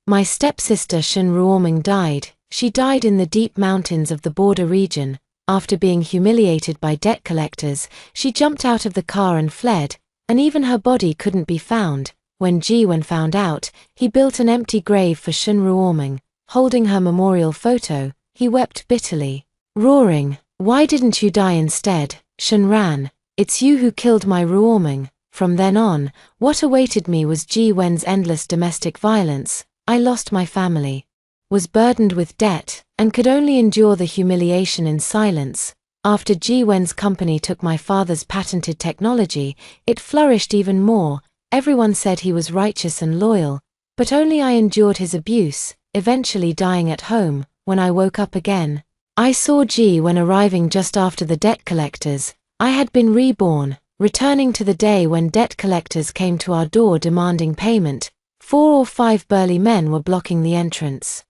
My stepsister Shin Ruoming died. She died in the deep mountains of the border region. After being humiliated by debt collectors, she jumped out of the car and fled, and even her body couldn't be found. When Ji-wen found out, he built an empty grave for Shin Ruoming. Holding her memorial photo, he wept bitterly, roaring, "Why didn't you die instead, Shinran? It's you who killed my Ruoming." From then on, what awaited me was Ji-wen's endless domestic violence. I lost my family, was burdened with debt, and could only endure the humiliation in silence. After Ji-wen's company took my father's patented technology, it flourished even more. Everyone said he was righteous and loyal, but only I endured his abuse, eventually dying at home. When I woke up again, I saw Ji-wen arriving just after the debt collectors. I had been reborn, returning to the day when debt collectors came to our door demanding payment. 4 or 5 burly men were blocking the entrance,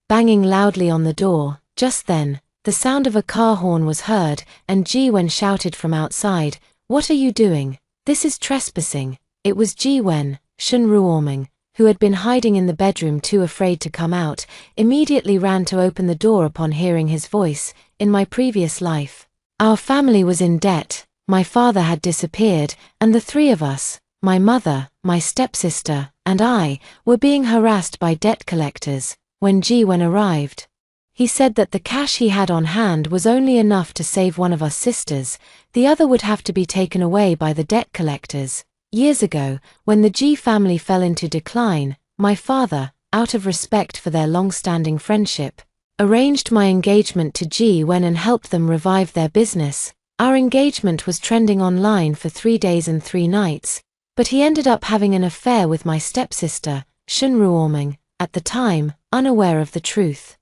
banging loudly on the door. Just then, the sound of a car horn was heard, and Ji-wen shouted from outside, "What are you doing? This is trespassing." It was Ji-wen, Shin Ruoming, who had been hiding in the bedroom too afraid to come out, immediately ran to open the door upon hearing his voice. In my previous life, our family was in debt, my father had disappeared, and the 3 of us, my mother, my stepsister, and I, were being harassed by debt collectors. When Ji-wen arrived, he said that the cash he had on hand was only enough to save one of us sisters, the other would have to be taken away by the debt collectors. Years ago, when the Ji family fell into decline, my father, out of respect for their long-standing friendship, arranged my engagement to Ji-wen and helped them revive their business. Our engagement was trending online for 3 days and 3 nights, but he ended up having an affair with my stepsister, Shin Ruoming, at the time, unaware of the truth.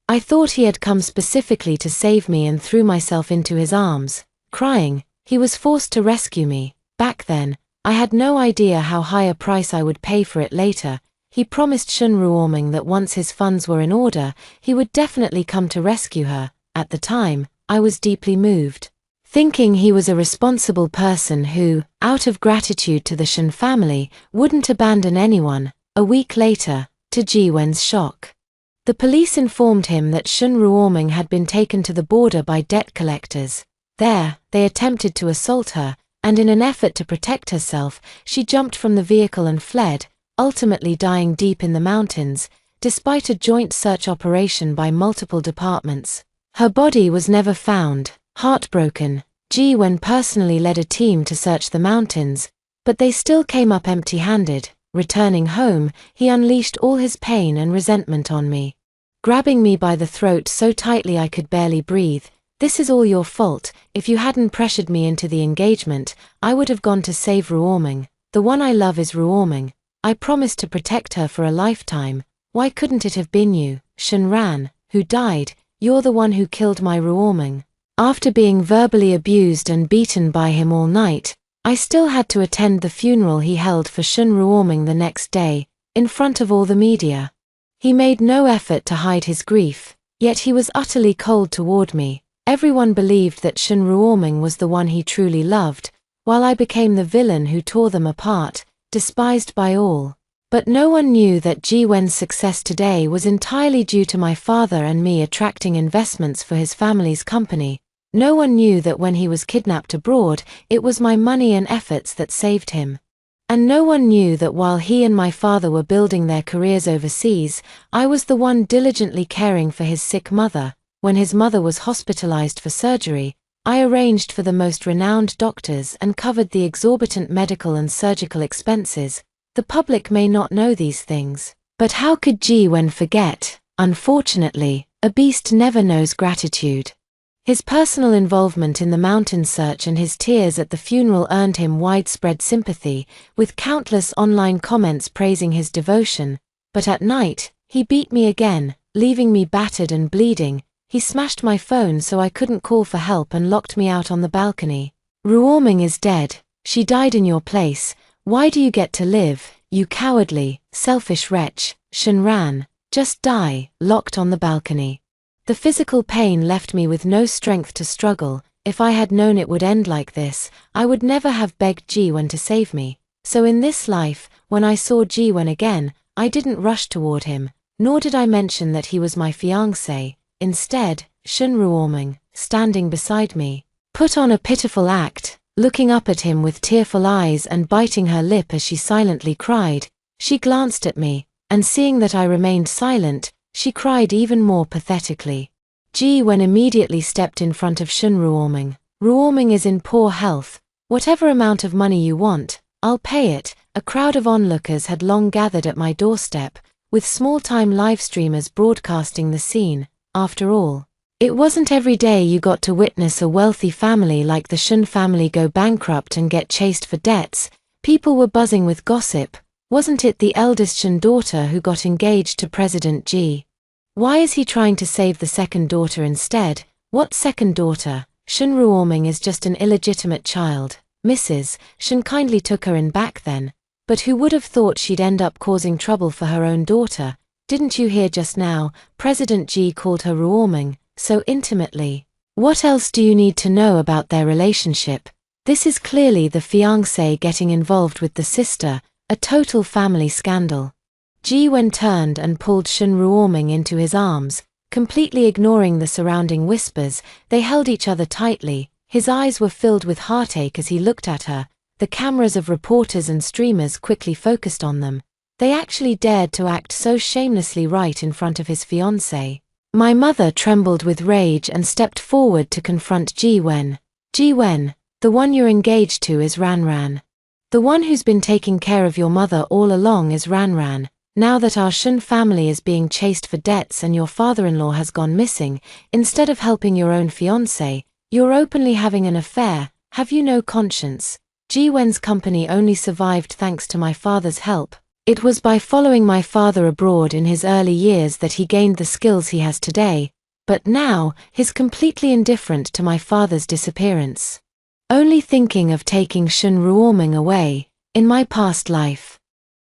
I thought he had come specifically to save me and threw myself into his arms, crying. He was forced to rescue me. Back then, I had no idea how high a price I would pay for it later. He promised Shin Ruoming that once his funds were in order, he would definitely come to rescue her. At the time, I was deeply moved, thinking he was a responsible person who, out of gratitude to the Shin family, wouldn't abandon anyone. A week later, to Ji-wen's shock, the police informed him that Shin Ruoming had been taken to the border by debt collectors. There, they attempted to assault her, and in an effort to protect herself, she jumped from the vehicle and fled, ultimately dying deep in the mountains, despite a joint search operation by multiple departments. Her body was never found. Heartbroken, Ji-wen personally led a team to search the mountains, but they still came up empty-handed. Returning home, he unleashed all his pain and resentment on me, grabbing me by the throat so tightly I could barely breathe. "This is all your fault. If you hadn't pressured me into the engagement, I would have gone to save Ruoming. The one I love is Ruoming. I promised to protect her for a lifetime. Why couldn't it have been you, Shinran, who died? You're the one who killed my Ruoming." After being verbally abused and beaten by him all night, I still had to attend the funeral he held for Shin Ruoming the next day, in front of all the media. He made no effort to hide his grief, yet he was utterly cold toward me. Everyone believed that Shin Ruoming was the one he truly loved, while I became the villain who tore them apart, despised by all. But no one knew that Ji-wen's success today was entirely due to my father and me attracting investments for his family's company. No one knew that when he was kidnapped abroad, it was my money and efforts that saved him. And no one knew that while he and my father were building their careers overseas, I was the one diligently caring for his sick mother. When his mother was hospitalized for surgery, I arranged for the most renowned doctors and covered the exorbitant medical and surgical expenses. The public may not know these things, but how could Ji-wen forget? Unfortunately, a beast never knows gratitude. His personal involvement in the mountain search and his tears at the funeral earned him widespread sympathy, with countless online comments praising his devotion. But at night, he beat me again, leaving me battered and bleeding. He smashed my phone so I couldn't call for help and locked me out on the balcony. "Ruoming is dead. She died in your place. Why do you get to live, you cowardly, selfish wretch, Shinran? Just die." Locked on the balcony. The physical pain left me with no strength to struggle. If I had known it would end like this, I would never have begged Ji-wen to save me. So in this life, when I saw Ji-wen again, I didn't rush toward him, nor did I mention that he was my fiancé. Instead, Shun Ruoming, standing beside me, put on a pitiful act, looking up at him with tearful eyes and biting her lip as she silently cried. She glanced at me, and seeing that I remained silent, she cried even more pathetically. Ji Wen immediately stepped in front of Shun Ruoming. Ruoming is in poor health. Whatever amount of money you want, I'll pay it. A crowd of onlookers had long gathered at my doorstep, with small-time live streamers broadcasting the scene. After all, it wasn't every day you got to witness a wealthy family like the Shun family go bankrupt and get chased for debts. People were buzzing with gossip. Wasn't it the eldest Shun daughter who got engaged to President Ji? Why is he trying to save the second daughter instead? What second daughter? Shun Ruoming is just an illegitimate child. Mrs. Shun kindly took her in back then. But who would have thought she'd end up causing trouble for her own daughter? Didn't you hear just now? President Ji called her Ruoming, so intimately. What else do you need to know about their relationship? This is clearly the fiancé getting involved with the sister, a total family scandal. Ji Wen turned and pulled Shun Ruoming into his arms, completely ignoring the surrounding whispers. They held each other tightly. His eyes were filled with heartache as he looked at her. The cameras of reporters and streamers quickly focused on them. They actually dared to act so shamelessly right in front of his fiancée. My mother trembled with rage and stepped forward to confront Ji Wen. Ji Wen, the one you're engaged to is Ran Ran. The one who's been taking care of your mother all along is Ran Ran. Now that our Shun family is being chased for debts and your father-in-law has gone missing, instead of helping your own fiancé, you're openly having an affair. Have you no conscience? Ji Wen's company only survived thanks to my father's help. It was by following my father abroad in his early years that he gained the skills he has today, but now, he's completely indifferent to my father's disappearance. Only thinking of taking Shun Ruoming away. In my past life,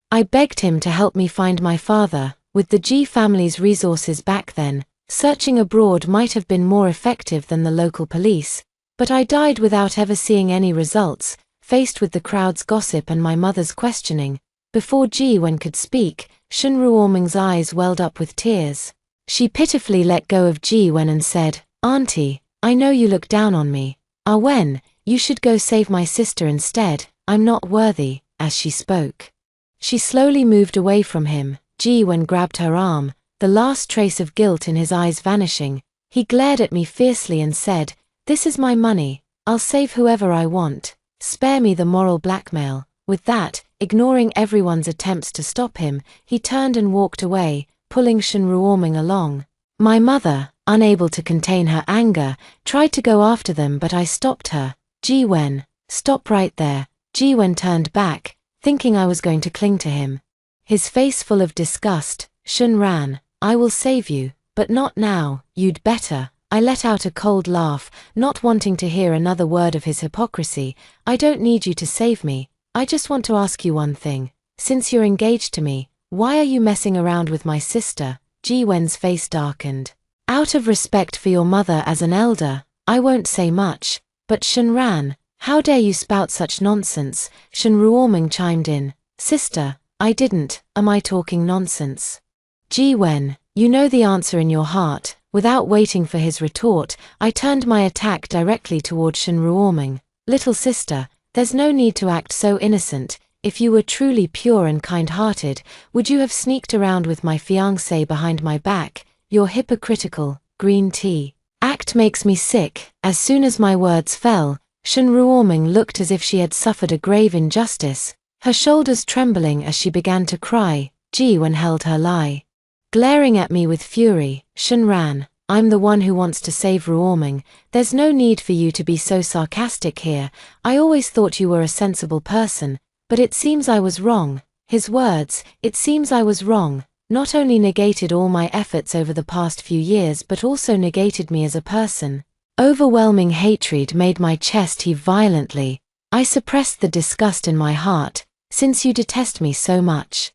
I begged him to help me find my father. With the Ji family's resources back then, searching abroad might have been more effective than the local police, but I died without ever seeing any results. Faced with the crowd's gossip and my mother's questioning, before Ji Wen could speak, Shun Ruoming's eyes welled up with tears. She pitifully let go of Ji Wen and said, "Auntie, I know you look down on me. Ah Wen, you should go save my sister instead. I'm not worthy." As she spoke, she slowly moved away from him. Ji Wen grabbed her arm, the last trace of guilt in his eyes vanishing. He glared at me fiercely and said, "This is my money. I'll save whoever I want. Spare me the moral blackmail." With that, ignoring everyone's attempts to stop him, he turned and walked away, pulling Shun Ruoming along. My mother, unable to contain her anger, tried to go after them, but I stopped her. "Ji Wen, stop right there." Ji Wen turned back, thinking I was going to cling to him. His face full of disgust. "Shun Ran, I will save you, but not now, you'd better." I let out a cold laugh, not wanting to hear another word of his hypocrisy. "I don't need you to save me. I just want to ask you one thing. Since you're engaged to me, why are you messing around with my sister?" Ji Wen's face darkened. "Out of respect for your mother as an elder, I won't say much, but Shun Ran, how dare you spout such nonsense?" Shun Ruoming chimed in. "Sister, I didn't. Am I talking nonsense?" "Ji Wen, you know the answer in your heart." Without waiting for his retort, I turned my attack directly toward Shun Ruoming. "Little sister, there's no need to act so innocent. If you were truly pure and kind-hearted, would you have sneaked around with my fiancé behind my back? Your hypocritical, green tea act makes me sick." As soon as my words fell, Shun Ruoming looked as if she had suffered a grave injustice, her shoulders trembling as she began to cry. Ji Wen held her lie, glaring at me with fury. "Shun Ran, I'm the one who wants to save Ruoming. There's no need for you to be so sarcastic here. I always thought you were a sensible person, but it seems I was wrong." His words, "it seems I was wrong," not only negated all my efforts over the past few years but also negated me as a person. Overwhelming hatred made my chest heave violently. I suppressed the disgust in my heart. "Since you detest me so much,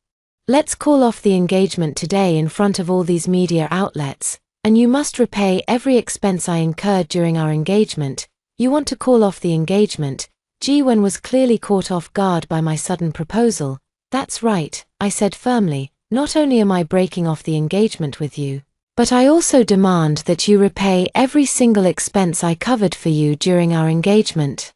let's call off the engagement today in front of all these media outlets, and you must repay every expense I incurred during our engagement." "You want to call off the engagement?" Ji Wen was clearly caught off guard by my sudden proposal. "That's right," I said firmly. not only am I breaking off the engagement with you, but I also demand that you repay every single expense I covered for you during our engagement.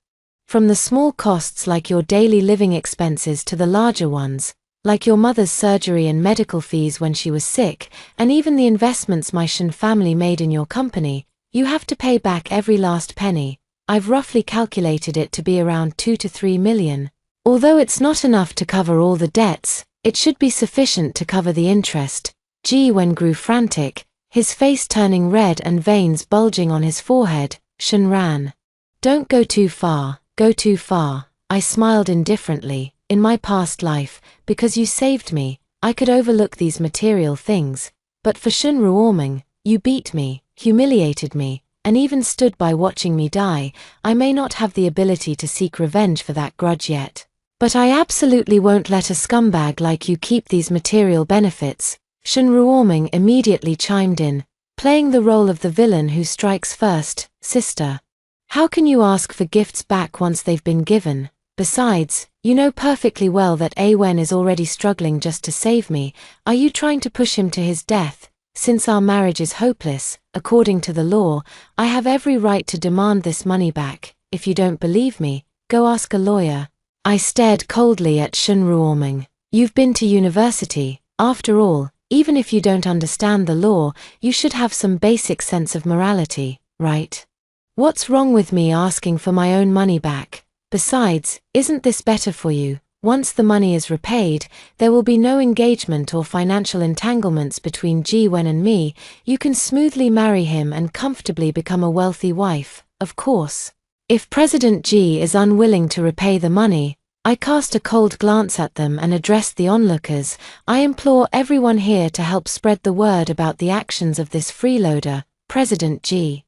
From the small costs like your daily living expenses to the larger ones, like your mother's surgery and medical fees when she was sick, and even the investments my Shin family made in your company, you have to pay back every last penny. I've roughly calculated it to be around 2 to 3 million. Although it's not enough to cover all the debts, it should be sufficient to cover the interest. Ji Wen grew frantic, his face turning red and veins bulging on his forehead. Shin ran. Don't go too far, go too far. I smiled indifferently. In my past life, because you saved me, I could overlook these material things. But for Shin Ruoming, you beat me, humiliated me, and even stood by watching me die. I may not have the ability to seek revenge for that grudge yet. But I absolutely won't let a scumbag like you keep these material benefits. Shin Ruoming immediately chimed in, playing the role of the villain who strikes first. Sister, how can you ask for gifts back once they've been given? Besides, you know perfectly well that Wen is already struggling just to save me. Are you trying to push him to his death? Since our marriage is hopeless, according to the law, I have every right to demand this money back. If you don't believe me, go ask a lawyer. I stared coldly at Shin Ruoming. You've been to university. After all, even if you don't understand the law, you should have some basic sense of morality, right? What's wrong with me asking for my own money back? Besides, isn't this better for you? Once the money is repaid, there will be no engagement or financial entanglements between Ji Wen and me. You can smoothly marry him and comfortably become a wealthy wife, of course. If President Ji is unwilling to repay the money, I cast a cold glance at them and addressed the onlookers. I implore everyone here to help spread the word about the actions of this freeloader, President Ji.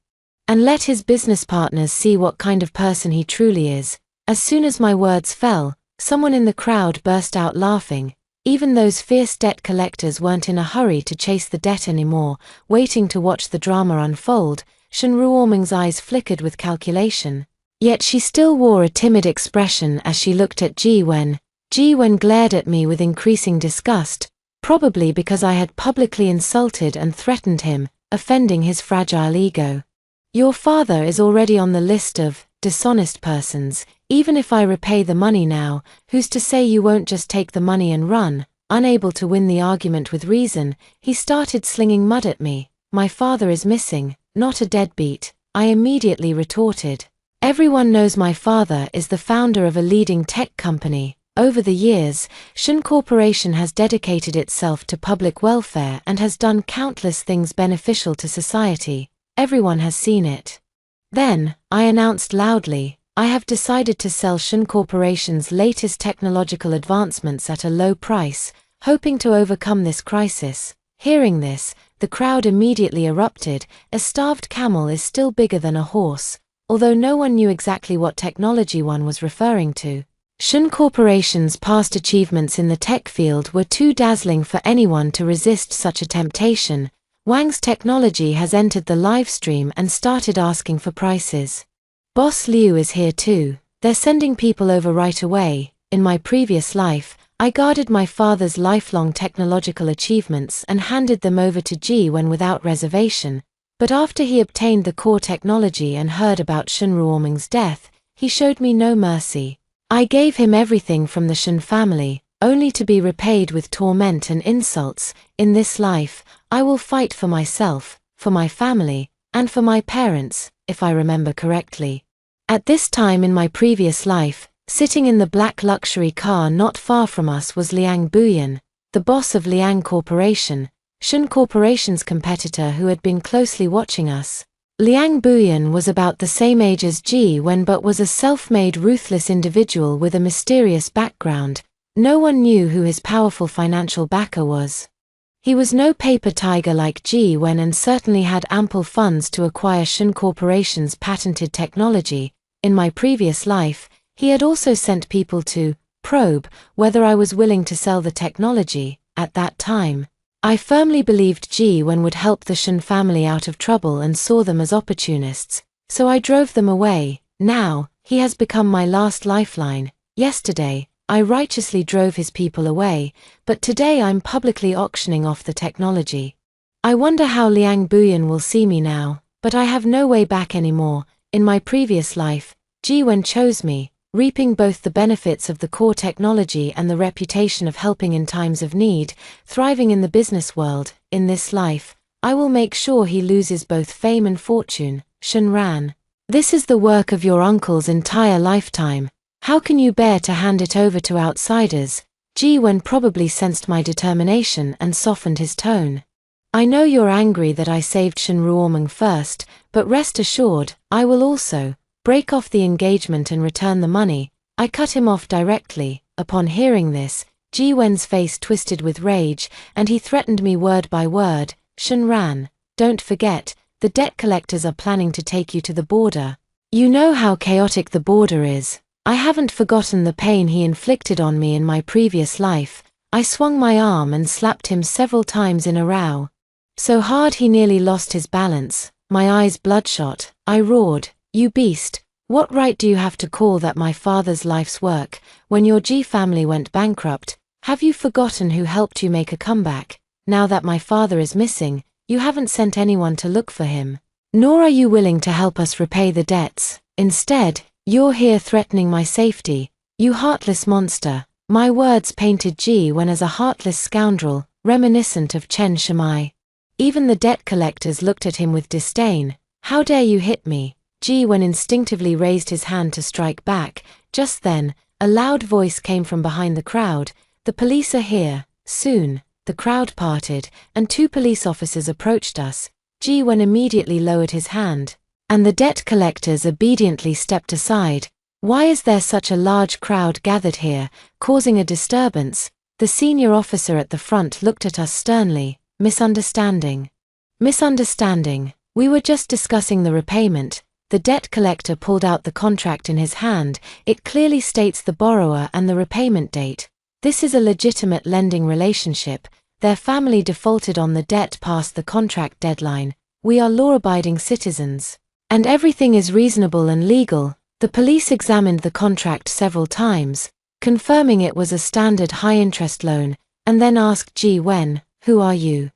And let his business partners see what kind of person he truly is. As soon as my words fell, someone in the crowd burst out laughing. Even those fierce debt collectors weren't in a hurry to chase the debt anymore, waiting to watch the drama unfold. Shin Ruoming's eyes flickered with calculation. Yet she still wore a timid expression as she looked at Ji Wen. Ji Wen glared at me with increasing disgust, probably because I had publicly insulted and threatened him, offending his fragile ego. Your father is already on the list of dishonest persons. Even if I repay the money now, who's to say you won't just take the money and run? Unable to win the argument with reason, he started slinging mud at me. My father is missing, not a deadbeat, I immediately retorted. Everyone knows my father is the founder of a leading tech company. Over the years, Shin Corporation has dedicated itself to public welfare and has done countless things beneficial to society. Everyone has seen it. Then, I announced loudly, I have decided to sell Shin Corporation's latest technological advancements at a low price, hoping to overcome this crisis. Hearing this, the crowd immediately erupted. A starved camel is still bigger than a horse. Although no one knew exactly what technology one was referring to, Shin Corporation's past achievements in the tech field were too dazzling for anyone to resist such a temptation. Wang's technology has entered the live stream and started asking for prices. Boss Liu is here too. They're sending people over right away. In my previous life, I guarded my father's lifelong technological achievements and handed them over to Ji Wen without reservation. But after he obtained the core technology and heard about Shin Ruoming's death, he showed me no mercy. I gave him everything from the Shin family, only to be repaid with torment and insults. In this life, I will fight for myself, for my family, and for my parents, if I remember correctly. At this time in my previous life, sitting in the black luxury car not far from us was Liang Buyan, the boss of Liang Corporation, Shin Corporation's competitor who had been closely watching us. Liang Buyan was about the same age as Ji Wen but was a self-made ruthless individual with a mysterious background. No one knew who his powerful financial backer was. He was no paper tiger like Ji Wen and certainly had ample funds to acquire Shin Corporation's patented technology. In my previous life, he had also sent people to probe whether I was willing to sell the technology. At that time, I firmly believed Ji Wen would help the Shin family out of trouble and saw them as opportunists, so I drove them away. Now, he has become my last lifeline. Yesterday, I righteously drove his people away, but today I'm publicly auctioning off the technology. I wonder how Liang Buyan will see me now, but I have no way back anymore. In my previous life, Jiwen chose me, reaping both the benefits of the core technology and the reputation of helping in times of need, thriving in the business world. In this life, I will make sure he loses both fame and fortune. Shenran. This is the work of your uncle's entire lifetime. How can you bear to hand it over to outsiders? Jiwen probably sensed my determination and softened his tone. I know you're angry that I saved Shen Ruomeng first, but rest assured, I will also break off the engagement and return the money. I cut him off directly. Upon hearing this, Jiwen's face twisted with rage, and he threatened me word by word. Shenran, don't forget, the debt collectors are planning to take you to the border. You know how chaotic the border is. I haven't forgotten the pain he inflicted on me in my previous life. I swung my arm and slapped him several times in a row. So hard he nearly lost his balance, my eyes bloodshot. I roared, "You beast, what right do you have to call that my father's life's work, when your Ji family went bankrupt? Have you forgotten who helped you make a comeback? Now that my father is missing, you haven't sent anyone to look for him. Nor are you willing to help us repay the debts. Instead, you're here threatening my safety. You heartless monster." My words painted Jiwen as a heartless scoundrel, reminiscent of Chen Shimai. Even the debt collectors looked at him with disdain. "How dare you hit me?" Jiwen instinctively raised his hand to strike back. Just then, a loud voice came from behind the crowd. "The police are here, soon." The crowd parted, and 2 police officers approached us. Jiwen immediately lowered his hand, and the debt collectors obediently stepped aside. "Why is there such a large crowd gathered here, causing a disturbance?" The senior officer at the front looked at us sternly. "Misunderstanding. Misunderstanding. We were just discussing the repayment." The debt collector pulled out the contract in his hand. It clearly states the borrower and the repayment date. This is a legitimate lending relationship. Their family defaulted on the debt past the contract deadline. We are law-abiding citizens, and everything is reasonable and legal. The police examined the contract several times, confirming it was a standard high-interest loan, and then asked Jiwen, "Who are you?"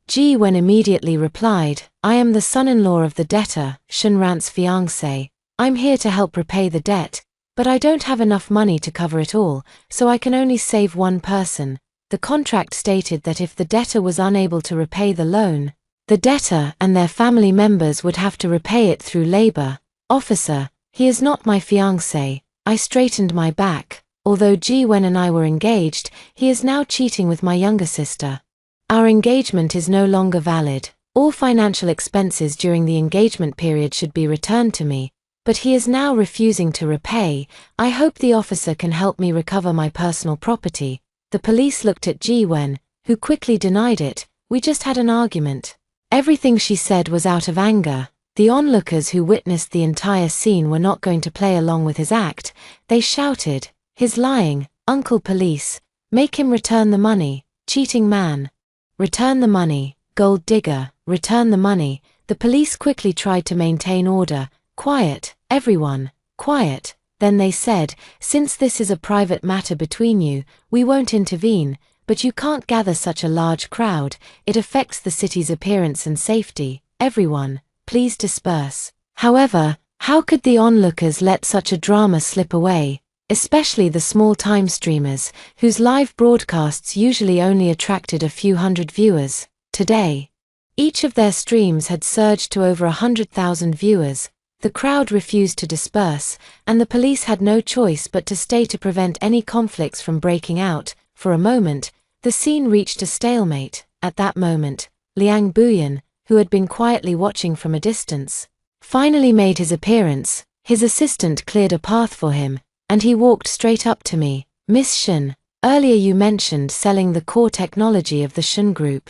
Jiwen immediately replied, "I am the son-in-law of the debtor, Shenran's fiancé. I'm here to help repay the debt, but I don't have enough money to cover it all, so I can only save one person." The contract stated that if the debtor was unable to repay the loan, the debtor and their family members would have to repay it through labor. "Officer, he is not my fiancé." I straightened my back. Although Jiwen and I were engaged, he is now cheating with my younger sister. Our engagement is no longer valid. All financial expenses during the engagement period should be returned to me, but he is now refusing to repay. I hope the officer can help me recover my personal property. The police looked at Jiwen, who quickly denied it. "We just had an argument." Everything she said was out of anger. The onlookers who witnessed the entire scene were not going to play along with his act. They shouted, "He's lying, Uncle Police. Make him return the money, cheating man. Return the money, gold digger, return the money." The police quickly tried to maintain order. "Quiet, everyone, quiet." Then they said, "Since this is a private matter between you, we won't intervene, but you can't gather such a large crowd. It affects the city's appearance and safety. Everyone, please disperse." However, how could the onlookers let such a drama slip away? Especially the small-time streamers, whose live broadcasts usually only attracted a few hundred viewers. Today, each of their streams had surged to over 100,000 viewers. The crowd refused to disperse, and the police had no choice but to stay to prevent any conflicts from breaking out. For a moment, the scene reached a stalemate. At that moment, Liang Buyan, who had been quietly watching from a distance, finally made his appearance. His assistant cleared a path for him, and he walked straight up to me. "Miss Shen, earlier you mentioned selling the core technology of the Shen Group.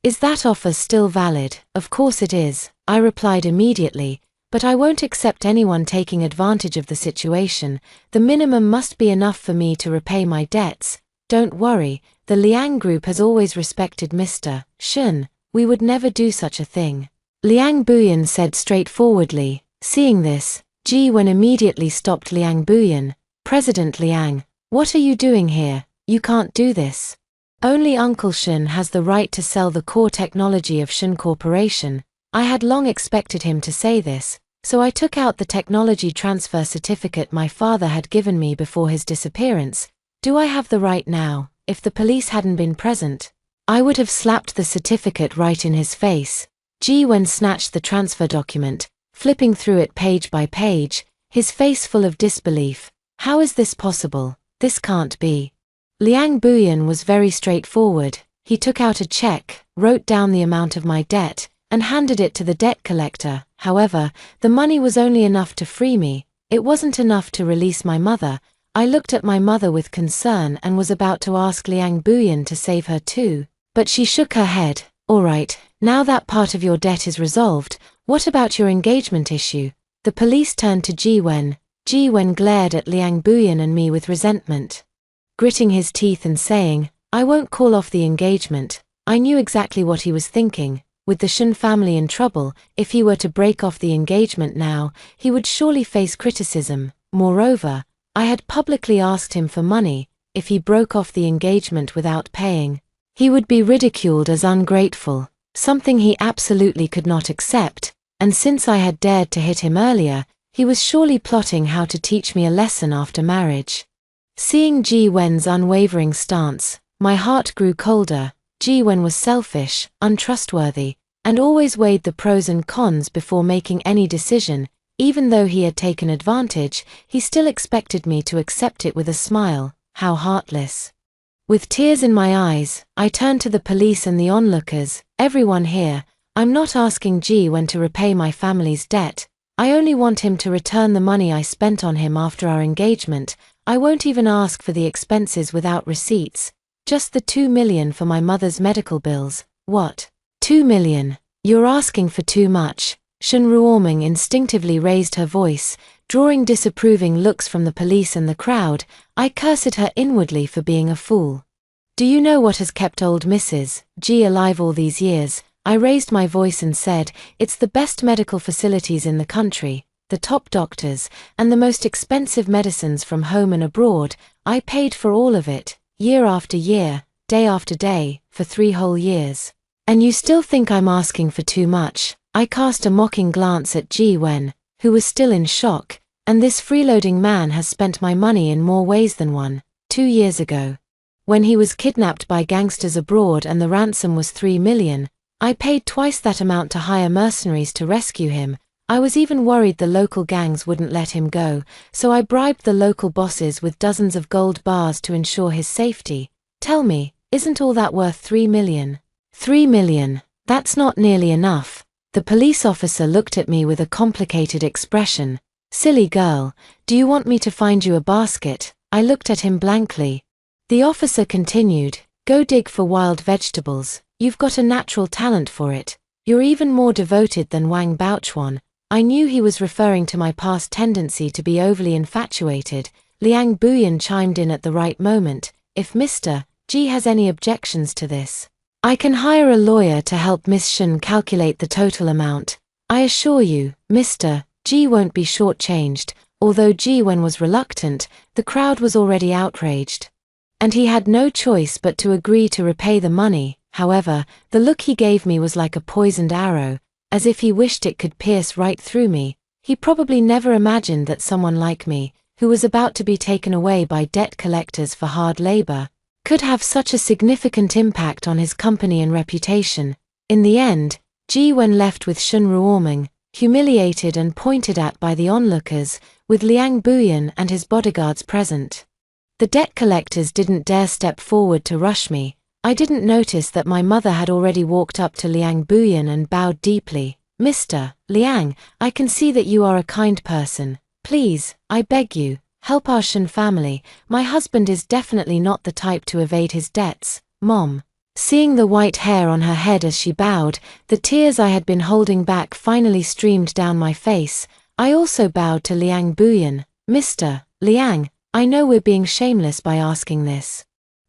Is that offer still valid?" "Of course it is," I replied immediately, "but I won't accept anyone taking advantage of the situation. The minimum must be enough for me to repay my debts." "Don't worry, the Liang Group has always respected Mr. Shen. We would never do such a thing," Liang Buyan said straightforwardly. Seeing this, Jiwen immediately stopped Liang Buyan. "President Liang, What are you doing here? You can't do this. Only Uncle Shen has the right to sell the core technology of Shen Corporation. I had long expected him to say this, so I took out the technology transfer certificate my father had given me before his disappearance. Do I have the right now? If the police hadn't been present, I would have slapped the certificate right in his face. Ji Wen snatched the transfer document, flipping through it page by page, his face full of disbelief. How is this possible? This can't be. Liang Buyan was very straightforward. He took out a check, wrote down the amount of my debt, and handed it to the debt collector. However, the money was only enough to free me. It wasn't enough to release my mother. I looked at my mother with concern and was about to ask Liang Buyan to save her too, but she shook her head. All right, now that part of your debt is resolved, what about your engagement issue? The police turned to Ji Wen. Ji Wen glared at Liang Buyan and me with resentment, gritting his teeth and saying, I won't call off the engagement. I knew exactly what he was thinking. With the Shen family in trouble, if he were to break off the engagement now, he would surely face criticism. Moreover, I had publicly asked him for money. If he broke off the engagement without paying, he would be ridiculed as ungrateful, something he absolutely could not accept, and since I had dared to hit him earlier, he was surely plotting how to teach me a lesson after marriage. Seeing Ji Wen's unwavering stance, my heart grew colder. Ji Wen was selfish, untrustworthy, and always weighed the pros and cons before making any decision. Even though he had taken advantage, he still expected me to accept it with a smile. How heartless. With tears in my eyes, I turned to the police and the onlookers. Everyone here, I'm not asking Ji Wen to repay my family's debt. I only want him to return the money I spent on him after our engagement. I won't even ask for the expenses without receipts. Just the 2 million for my mother's medical bills. What? 2 million? You're asking for too much. Shen Ruoming instinctively raised her voice, drawing disapproving looks from the police and the crowd. I cursed her inwardly for being a fool. Do you know what has kept old Mrs. G alive all these years? I raised my voice and said, it's the best medical facilities in the country, the top doctors, and the most expensive medicines from home and abroad. I paid for all of it, year after year, day after day, for 3 whole years. And you still think I'm asking for too much? I cast a mocking glance at Ji Wen, who was still in shock, and this freeloading man has spent my money in more ways than one. 2 years ago, when he was kidnapped by gangsters abroad and the ransom was 3 million, I paid twice that amount to hire mercenaries to rescue him. I was even worried the local gangs wouldn't let him go, so I bribed the local bosses with dozens of gold bars to ensure his safety. Tell me, isn't all that worth 3 million? 3 million, that's not nearly enough. The police officer looked at me with a complicated expression. Silly girl, do you want me to find you a basket? I looked at him blankly. The officer continued, go dig for wild vegetables. You've got a natural talent for it. You're even more devoted than Wang Baochuan. I knew he was referring to my past tendency to be overly infatuated. Liang Buyan chimed in at the right moment. If Mr. G has any objections to this, I can hire a lawyer to help Miss Shen calculate the total amount. I assure you, Mr. G won't be shortchanged. Although Ji Wen was reluctant, the crowd was already outraged, and he had no choice but to agree to repay the money. However, the look he gave me was like a poisoned arrow, as if he wished it could pierce right through me. He probably never imagined that someone like me, who was about to be taken away by debt collectors for hard labor, could have such a significant impact on his company and reputation. In the end, Ji Wen left with Shen Ruoming, humiliated and pointed at by the onlookers, with Liang Buyan and his bodyguards present. The debt collectors didn't dare step forward to rush me. I didn't notice that my mother had already walked up to Liang Buyan and bowed deeply. Mr. Liang, I can see that you are a kind person. Please, I beg you, help our Shen family. My husband is definitely not the type to evade his debts. Mom. Seeing the white hair on her head as she bowed, the tears I had been holding back finally streamed down my face. I also bowed to Liang Buyan. Mr. Liang, I know we're being shameless by asking this,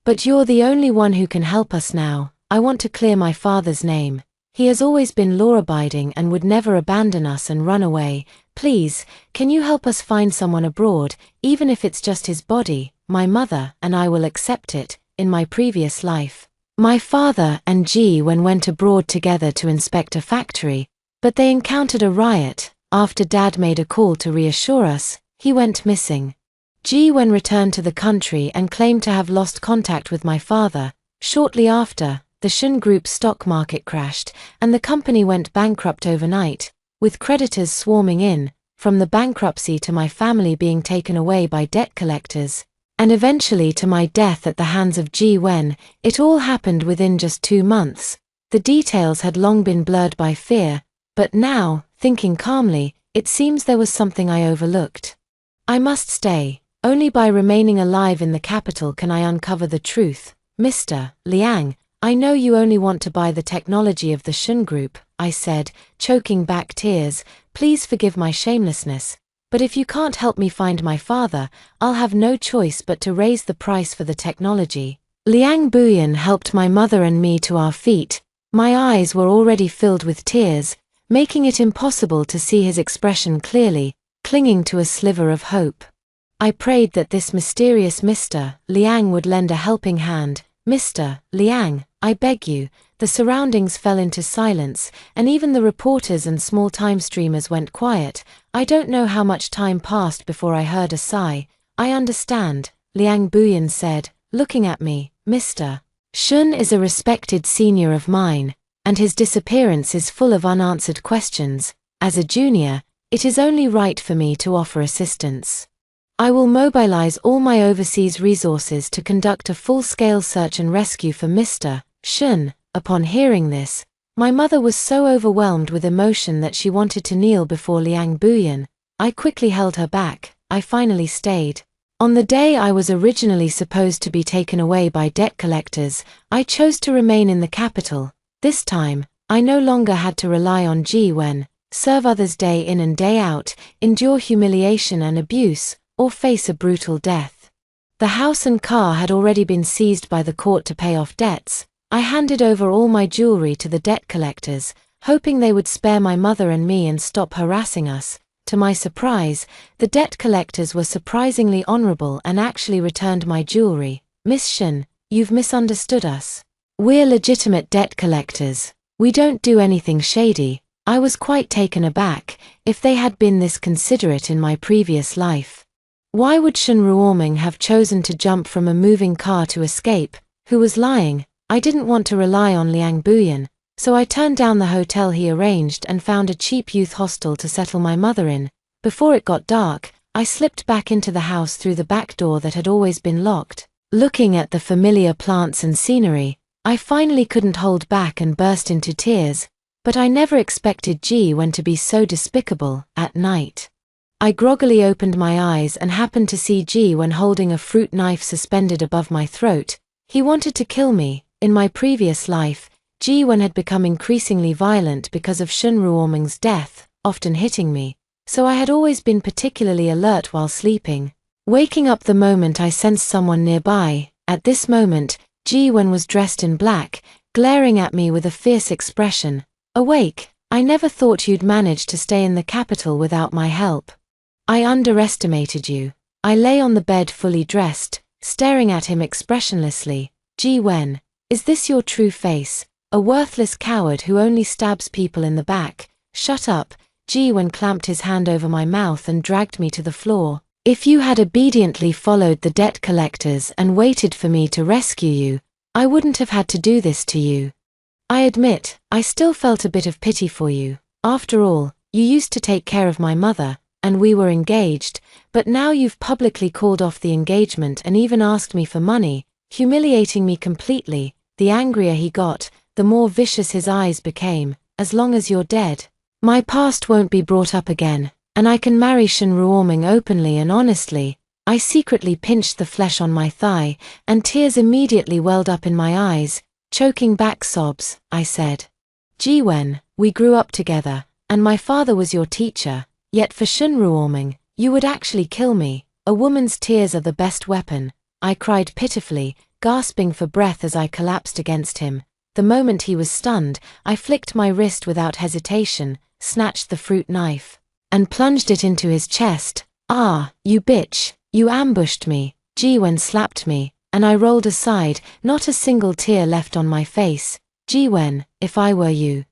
but you're the only one who can help us now. I want to clear my father's name. He has always been law-abiding and would never abandon us and run away. Please, can you help us find someone abroad, even if it's just his body? My mother and I will accept it. In my previous life, my father and Ji-wen went abroad together to inspect a factory, but they encountered a riot. After Dad made a call to reassure us, he went missing. Ji-wen returned to the country and claimed to have lost contact with my father. Shortly after, the Shun Group's stock market crashed, and the company went bankrupt overnight, with creditors swarming in, from the bankruptcy to my family being taken away by debt collectors, and eventually to my death at the hands of Ji-wen. It all happened within just 2 months. The details had long been blurred by fear, but now, thinking calmly, it seems there was something I overlooked. I must stay. Only by remaining alive in the capital can I uncover the truth. Mr. Liang, I know you only want to buy the technology of the Shun Group, I said, choking back tears. Please forgive my shamelessness, but if you can't help me find my father, I'll have no choice but to raise the price for the technology. Liang Buyan helped my mother and me to our feet. My eyes were already filled with tears, making it impossible to see his expression clearly, clinging to a sliver of hope. I prayed that this mysterious Mr. Liang would lend a helping hand. Mr. Liang, I beg you. The surroundings fell into silence, and even the reporters and small-time streamers went quiet. I don't know how much time passed before I heard a sigh. I understand, Liang Buyan said, looking at me. Mr. Shun is a respected senior of mine, and his disappearance is full of unanswered questions. As a junior, it is only right for me to offer assistance. I will mobilize all my overseas resources to conduct a full-scale search and rescue for Mr. Shun. Upon hearing this, my mother was so overwhelmed with emotion that she wanted to kneel before Liang Buyan. I quickly held her back. I finally stayed. On the day I was originally supposed to be taken away by debt collectors, I chose to remain in the capital. This time, I no longer had to rely on Ji-wen, serve others day in and day out, endure humiliation and abuse, or face a brutal death. The house and car had already been seized by the court to pay off debts. I handed over all my jewelry to the debt collectors, hoping they would spare my mother and me and stop harassing us. To my surprise, the debt collectors were surprisingly honorable and actually returned my jewelry. Miss Shun, you've misunderstood us. We're legitimate debt collectors. We don't do anything shady. I was quite taken aback. If they had been this considerate in my previous life, why would Shun Ruoming have chosen to jump from a moving car to escape? Who was lying? I didn't want to rely on Liang Buyan, so I turned down the hotel he arranged and found a cheap youth hostel to settle my mother in. Before it got dark, I slipped back into the house through the back door that had always been locked. Looking at the familiar plants and scenery, I finally couldn't hold back and burst into tears, but I never expected Ji-wen to be so despicable. At night, I groggily opened my eyes and happened to see Ji-wen holding a fruit knife suspended above my throat. He wanted to kill me. In my previous life, Ji-wen had become increasingly violent because of Shun Ruoming's death, often hitting me, so I had always been particularly alert while sleeping. Waking up the moment I sensed someone nearby. At this moment, Ji-wen was dressed in black, glaring at me with a fierce expression. Awake, I never thought you'd manage to stay in the capital without my help. I underestimated you. I lay on the bed fully dressed, staring at him expressionlessly. Ji-wen, is this your true face? A worthless coward who only stabs people in the back. Shut up. Ji-wen clamped his hand over my mouth and dragged me to the floor. If you had obediently followed the debt collectors and waited for me to rescue you, I wouldn't have had to do this to you. I admit, I still felt a bit of pity for you. After all, you used to take care of my mother, and we were engaged, but now you've publicly called off the engagement and even asked me for money, humiliating me completely. The angrier he got, the more vicious his eyes became. As long as you're dead, my past won't be brought up again, and I can marry Shun Ruoming openly and honestly. I secretly pinched the flesh on my thigh, and tears immediately welled up in my eyes, choking back sobs. I said, Ji-wen, we grew up together, and my father was your teacher, yet for Shun Ruoming, you would actually kill me. A woman's tears are the best weapon. I cried pitifully, gasping for breath as I collapsed against him. The moment he was stunned, I flicked my wrist without hesitation, snatched the fruit knife, and plunged it into his chest. "Ah, you bitch, you ambushed me." Ji-wen slapped me, and I rolled aside, not a single tear left on my face. "Ji-wen, if I were you,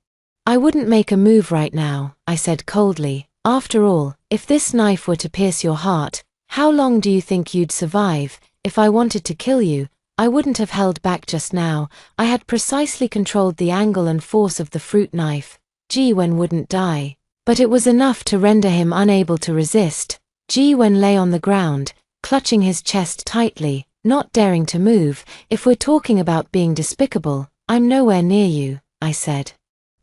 I wouldn't make a move right now," I said coldly. "After all, if this knife were to pierce your heart, how long do you think you'd survive? If I wanted to kill you, I wouldn't have held back just now. I had precisely controlled the angle and force of the fruit knife. Ji-wen wouldn't die. But it was enough to render him unable to resist." Ji-wen lay on the ground, clutching his chest tightly, not daring to move. "If we're talking about being despicable, I'm nowhere near you," I said.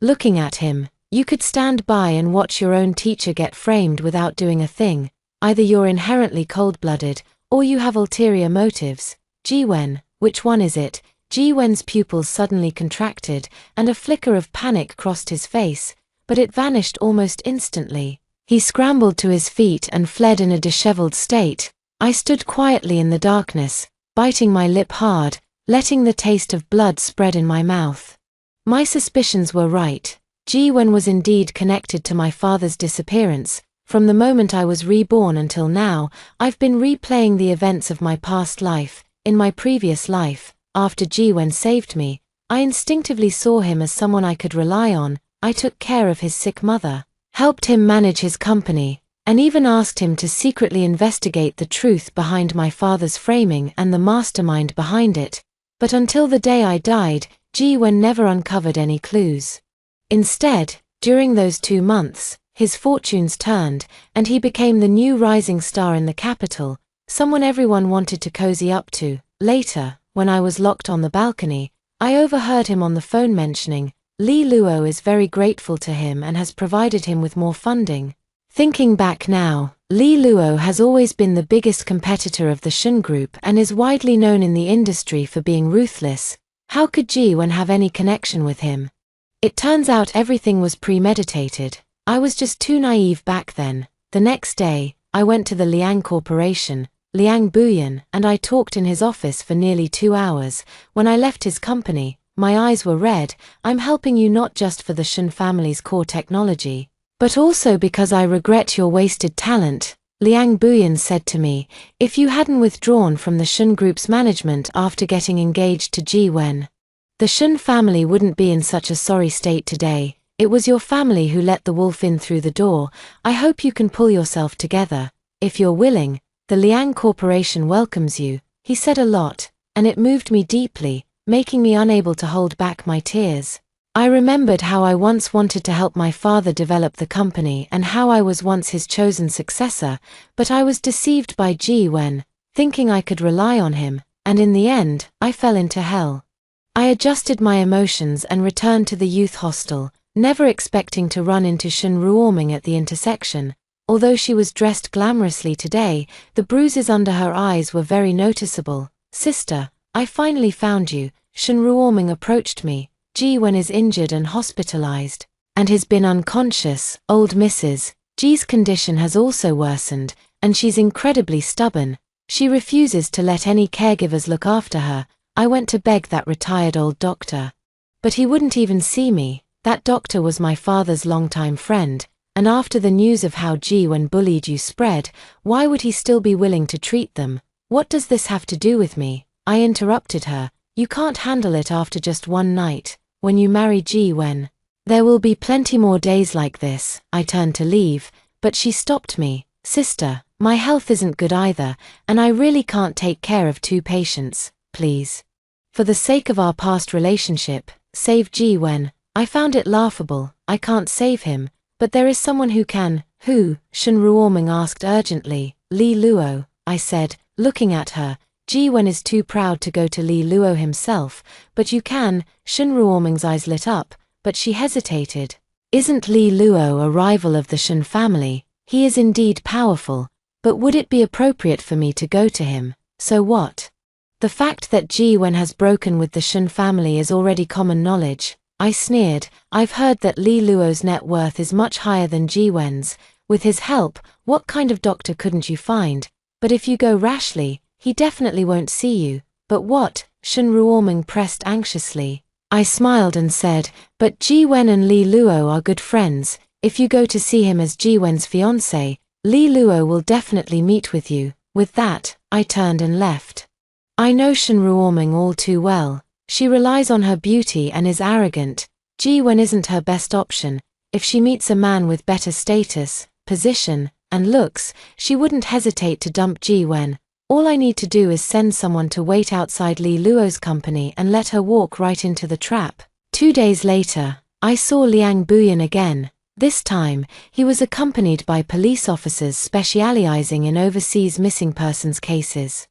Looking at him, "You could stand by and watch your own teacher get framed without doing a thing. Either you're inherently cold-blooded, or you have ulterior motives. Ji-wen, which one is it?" Ji-wen's pupils suddenly contracted, and a flicker of panic crossed his face, but it vanished almost instantly. He scrambled to his feet and fled in a disheveled state. I stood quietly in the darkness, biting my lip hard, letting the taste of blood spread in my mouth. My suspicions were right. Ji-wen was indeed connected to my father's disappearance. From the moment I was reborn until now, I've been replaying the events of my past life. In my previous life, after Ji-wen saved me, I instinctively saw him as someone I could rely on. I took care of his sick mother, helped him manage his company, and even asked him to secretly investigate the truth behind my father's framing and the mastermind behind it. But until the day I died, Ji-wen never uncovered any clues. Instead, during those 2 months, his fortunes turned, and he became the new rising star in the capital, someone everyone wanted to cozy up to. Later, when I was locked on the balcony, I overheard him on the phone mentioning, "Li Luo is very grateful to him and has provided him with more funding." Thinking back now, Li Luo has always been the biggest competitor of the Shun Group and is widely known in the industry for being ruthless. How could Ji-wen have any connection with him? It turns out everything was premeditated. I was just too naive back then. The next day, I went to the Liang Corporation, Liang Buyan, and I talked in his office for nearly 2 hours. When I left his company, my eyes were red. "I'm helping you not just for the Shun family's core technology, but also because I regret your wasted talent," Liang Buyan said to me. "If you hadn't withdrawn from the Shun Group's management after getting engaged to Ji-wen, the Shun family wouldn't be in such a sorry state today. It was your family who let the wolf in through the door. I hope you can pull yourself together. If you're willing, the Liang Corporation welcomes you." He said a lot, and it moved me deeply, making me unable to hold back my tears. I remembered how I once wanted to help my father develop the company and how I was once his chosen successor, but I was deceived by Ji-wen, thinking I could rely on him, and in the end, I fell into hell. I adjusted my emotions and returned to the youth hostel, never expecting to run into Shun Ruoming at the intersection. Although she was dressed glamorously today, the bruises under her eyes were very noticeable. "Sister, I finally found you." Shun Ruoming approached me. "Ji-wen is injured and hospitalized, and has been unconscious. Old Mrs. Ji's condition has also worsened, and she's incredibly stubborn. She refuses to let any caregivers look after her." I went to beg that retired old doctor, but he wouldn't even see me. That doctor was my father's longtime friend, and after the news of how Ji-wen bullied you spread, why would he still be willing to treat them? "What does this have to do with me?" I interrupted her. "You can't handle it after just one night. When you marry Ji-wen, there will be plenty more days like this." I turned to leave, but she stopped me. "Sister, my health isn't good either, and I really can't take care of 2 patients. Please. For the sake of our past relationship, save Ji-wen." I found it laughable. "I can't save him, but there is someone who can." "Who?" Shun Ruoming asked urgently. "Li Luo," I said, looking at her. "Ji-wen is too proud to go to Li Luo himself, but you can." Shun Ruoming's eyes lit up, but she hesitated. "Isn't Li Luo a rival of the Shun family? He is indeed powerful, but would it be appropriate for me to go to him?" "So what? The fact that Ji-wen has broken with the Shun family is already common knowledge." I sneered. "I've heard that Li Luo's net worth is much higher than Ji-wen's. With his help, what kind of doctor couldn't you find? But if you go rashly, he definitely won't see you." "But what?" Shun Ruoming pressed anxiously. I smiled and said, but Ji Wen and Li Luo are good friends. If you go to see him as Ji Wen's fiancé, Li Luo will definitely meet with you. With that, I turned and left. I know Shen Ruoming all too well. She relies on her beauty and is arrogant. Ji Wen isn't her best option. If she meets a man with better status, position, and looks, she wouldn't hesitate to dump Ji Wen. All I need to do is send someone to wait outside Li Luo's company and let her walk right into the trap. 2 days later, I saw Liang Buyan again. This time, he was accompanied by police officers specializing in overseas missing persons cases.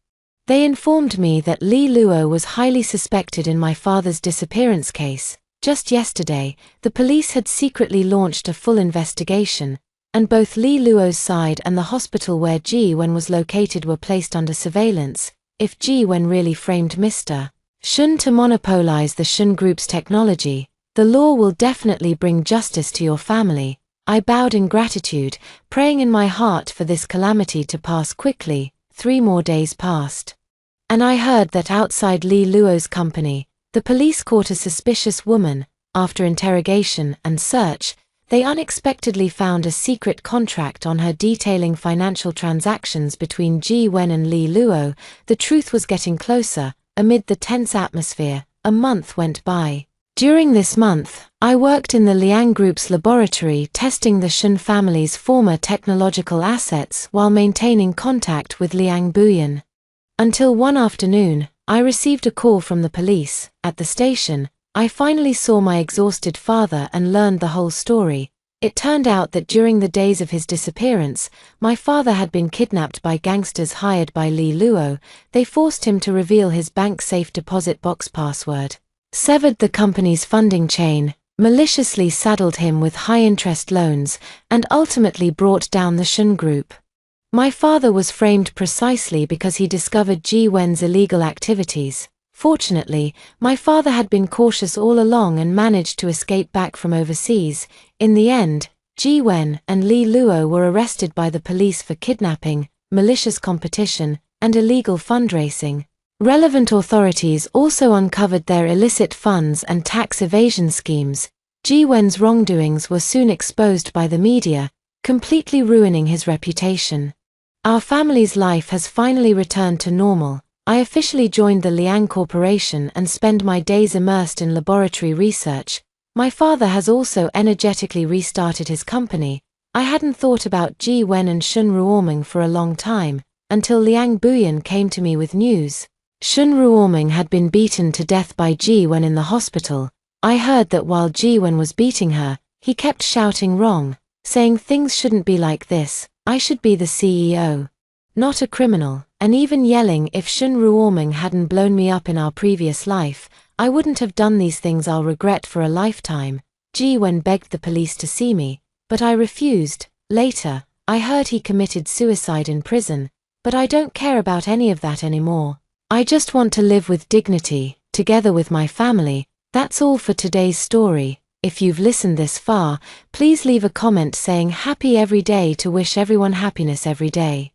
They informed me that Li Luo was highly suspected in my father's disappearance case. Just yesterday, the police had secretly launched a full investigation, and both Li Luo's side and the hospital where Ji Wen was located were placed under surveillance. If Ji Wen really framed Mr. Shun to monopolize the Shun Group's technology, the law will definitely bring justice to your family. I bowed in gratitude, praying in my heart for this calamity to pass quickly. 3 more days passed. And I heard that outside Li Luo's company, the police caught a suspicious woman. After interrogation and search, they unexpectedly found a secret contract on her detailing financial transactions between Ji Wen and Li Luo. The truth was getting closer. Amid the tense atmosphere, a month went by. During this month, I worked in the Liang Group's laboratory testing the Shun family's former technological assets while maintaining contact with Liang Buyan. Until one afternoon, I received a call from the police. At the station, I finally saw my exhausted father and learned the whole story. It turned out that during the days of his disappearance, my father had been kidnapped by gangsters hired by Li Luo. They forced him to reveal his bank safe deposit box password, severed the company's funding chain, maliciously saddled him with high-interest loans, and ultimately brought down the Shun Group. My father was framed precisely because he discovered Ji Wen's illegal activities. Fortunately, my father had been cautious all along and managed to escape back from overseas. In the end, Ji Wen and Li Luo were arrested by the police for kidnapping, malicious competition, and illegal fundraising. Relevant authorities also uncovered their illicit funds and tax evasion schemes. Ji Wen's wrongdoings were soon exposed by the media, completely ruining his reputation. Our family's life has finally returned to normal. I officially joined the Liang Corporation and spend my days immersed in laboratory research. My father has also energetically restarted his company. I hadn't thought about Ji Wen and Shun Ruoming for a long time, until Liang Buyan came to me with news. Shun Ruoming had been beaten to death by Ji Wen in the hospital. I heard that while Ji Wen was beating her, he kept shouting wrong, saying things shouldn't be like this, I should be the CEO, not a criminal, and even yelling if Shun Ruoming hadn't blown me up in our previous life, I wouldn't have done these things I'll regret for a lifetime. Ji Wen begged the police to see me, but I refused. Later, I heard he committed suicide in prison, but I don't care about any of that anymore. I just want to live with dignity, together with my family. That's all for today's story. If you've listened this far, please leave a comment saying happy every day to wish everyone happiness every day.